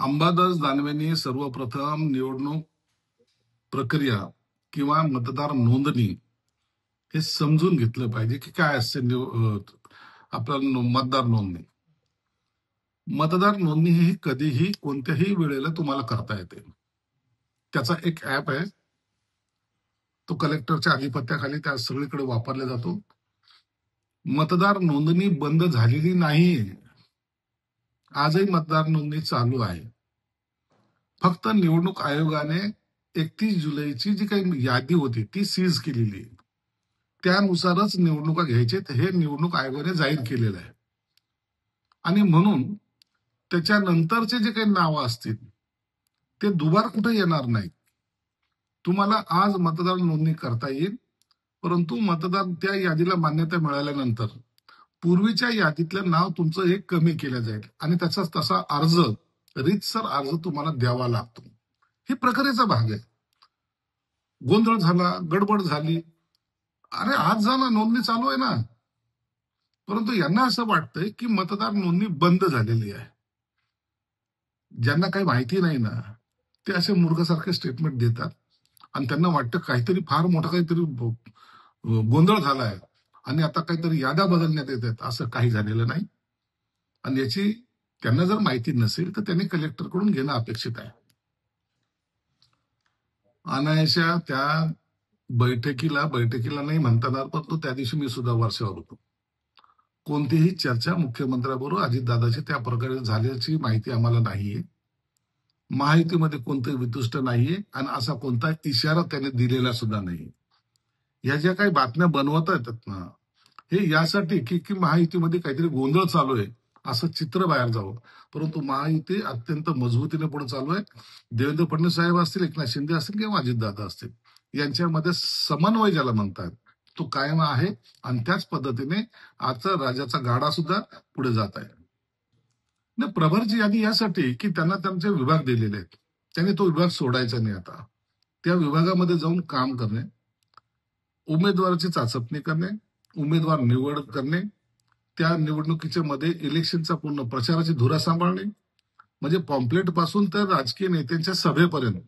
अंबादास दानवेंनी सर्वप्रथम निवडणूक प्रक्रिया किंवा मतदार नोंदणी हे समजून घेतलं पाहिजे की काय असते आपलं मतदार नोंदणी. मतदार नोंदणी ही कधीही कोणत्याही वेळेला तुम्हाला करता येते. त्याचा एक ऍप आहे, तो कलेक्टरच्या अधिपत्याखाली त्या सगळीकडे वापरला जातो. मतदार नोंदणी बंद झालेली नाही, आजही मतदार नोंदणी चालू आहे. फक्त निवडणूक आयोगाने 31 जुलैची जी काही यादी होती ती सीज केलेली आहे. त्यानुसारच निवडणुका घ्यायचे हे निवडणूक आयोगाने जाहीर केलेलं आहे. आणि म्हणून त्याच्यानंतरचे जे काही नावं असतील ते दुबार कुठे येणार नाहीत. तुम्हाला आज मतदार नोंदणी करता येईल, परंतु मतदार त्या यादीला मान्यता मिळाल्यानंतर पूर्वीच्या यादीतलं नाव तुमचं हे कमी केलं जाईल आणि त्याचा तसा अर्ज, रीतसर अर्ज तुम्हाला द्यावा लागतो. ही प्रक्रियेचा भाग आहे. गोंधळ झाला, गडबड झाली, अरे आज जा ना, नोंदणी चालू आहे ना. परंतु यांना असं वाटतंय की मतदार नोंदणी बंद झालेली आहे. ज्यांना काही माहिती नाही ना, ते असे मूर्खासारखे स्टेटमेंट देतात आणि त्यांना वाटतं काहीतरी फार मोठा काहीतरी गोंधळ झालाय आणि आता काहीतरी याद्या बदलण्यात येत आहेत. असं काही झालेलं नाही. आणि याची त्यांना जर माहिती नसेल तर त्यांनी कलेक्टरकडून घेणं अपेक्षित आहे. अनायशा त्या बैठकीला नाही म्हणता येणार, परंतु त्या दिवशी मी सुद्धा वर्षावर होतो. कोणतीही चर्चा मुख्यमंत्र्यांबरोबर अजितदादाची त्या प्रकारे झाल्याची माहिती आम्हाला नाहीये. महायुतीमध्ये कोणतंही वितुष्ट नाहीये आणि असा कोणता इशारा त्याने दिलेला सुद्धा नाही. या ज्या काही बातम्या बनवता येतात ना, हे यासाठी की महायुतीमध्ये काहीतरी गोंधळ चालू आहे असं चित्र बाहेर जावं. परंतु महायुती अत्यंत मजबूतीने पुढे चालू आहे. देवेंद्र फडणवीस साहेब असतील, एकनाथ शिंदे असतील किंवा अजितदादा असतील, यांच्यामध्ये समन्वय ज्याला म्हणतात तो कायम आहे आणि त्याच पद्धतीने आजचा राज्याचा गाडा सुद्धा पुढे जात आहे. प्रभारची यादी यासाठी की त्यांना त्यांचे विभाग दिलेले आहेत, त्यांनी तो विभाग सोडायचा नाही. आता त्या विभागामध्ये जाऊन काम करणे, उमेदवाराची चाचपणी करणे, उमेदवार निवड करणे, त्या निवडणुकीच्या मध्ये इलेक्शनचा पूर्ण प्रचाराची धुरा सांभाळणे, म्हणजे पॉम्पलेट पासून तर राजकीय नेत्यांच्या सभेपर्यंत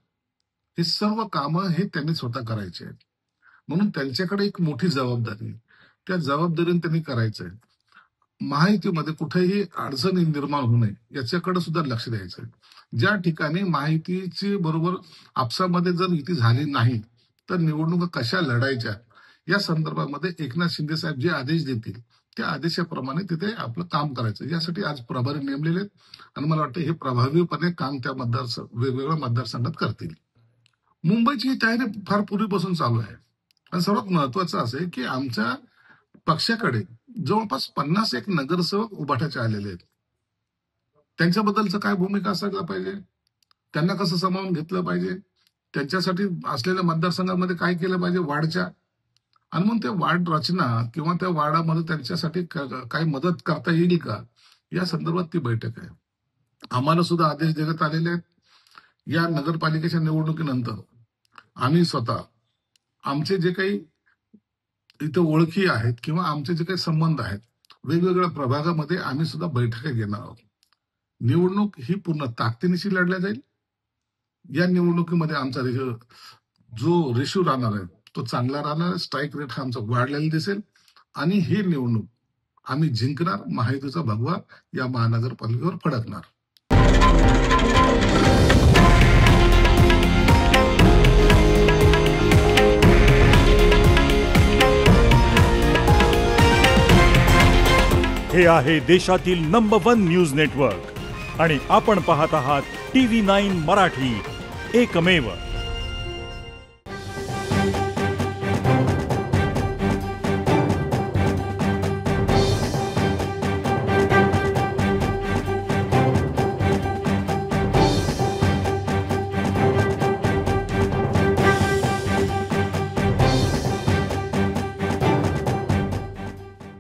हे सर्व कामं हे त्यांनी स्वतः करायचे आहेत. म्हणून त्यांच्याकडे एक मोठी जबाबदारी, त्या जबाबदारीने त्यांनी करायचंय. महायुतीमध्ये कुठेही अडचणी निर्माण होऊ नये याच्याकडे सुद्धा लक्ष द्यायचंय. ज्या ठिकाणी महायुतीची बरोबर आपसामध्ये जर युती झाली नाही तर निवडणुका कशा लढायच्या या संदर्भामध्ये एकनाथ शिंदे साहेब जे आदेश देतील त्या आदेशाप्रमाणे तिथे आपलं काम करायचं. यासाठी आज प्रभारी नेमलेले आहेत आणि मला वाटतं हे प्रभावीपणे काम त्या वेगवेगळ्या मतदारसंघात करतील. मुंबईची तयारी फार पूर्वीपासून चालू आहे आणि सर्वात महत्वाचं असं आहे की आमच्या पक्षाकडे जवळपास 51 नगरसेवक उभाट्याचे आलेले आहेत. त्यांच्याबद्दलचं काय भूमिका असायला पाहिजे, त्यांना कसं सामावून घेतलं पाहिजे, त्यांच्यासाठी असलेल्या मतदारसंघामध्ये काय केलं पाहिजे वार्डच्या, आणि मग त्या वार्ड रचना किंवा त्या वार्डामध्ये त्यांच्यासाठी काही मदत करता येईल का या संदर्भात ती बैठक आहे. आम्हाला सुद्धा आदेश देण्यात आलेले आहेत. या नगरपालिकेच्या निवडणुकीनंतर आम्ही स्वतः आमचे जे काही इथं ओळखी आहेत किंवा आमचे जे काही संबंध आहेत वेगवेगळ्या प्रभागामध्ये आम्ही सुद्धा बैठका घेणार आहोत. निवडणूक ही पूर्ण ताकदीनिशी लढल्या जाईल. या निवडणुकीमध्ये आमचा जो रेशो राहणार आहे तो चांगला राहणार आहे. स्ट्राईक रेट हा आमचा वाढलेला दिसेल आणि ही निवडणूक आम्ही जिंकणार. महायुतीचा भगवा या महानगरपालिकेवर फडकणार. हे आहे देशातील नंबर 1 न्यूज नेटवर्क आणि आपण पाहत आहात TV9 मराठी, एकमेव.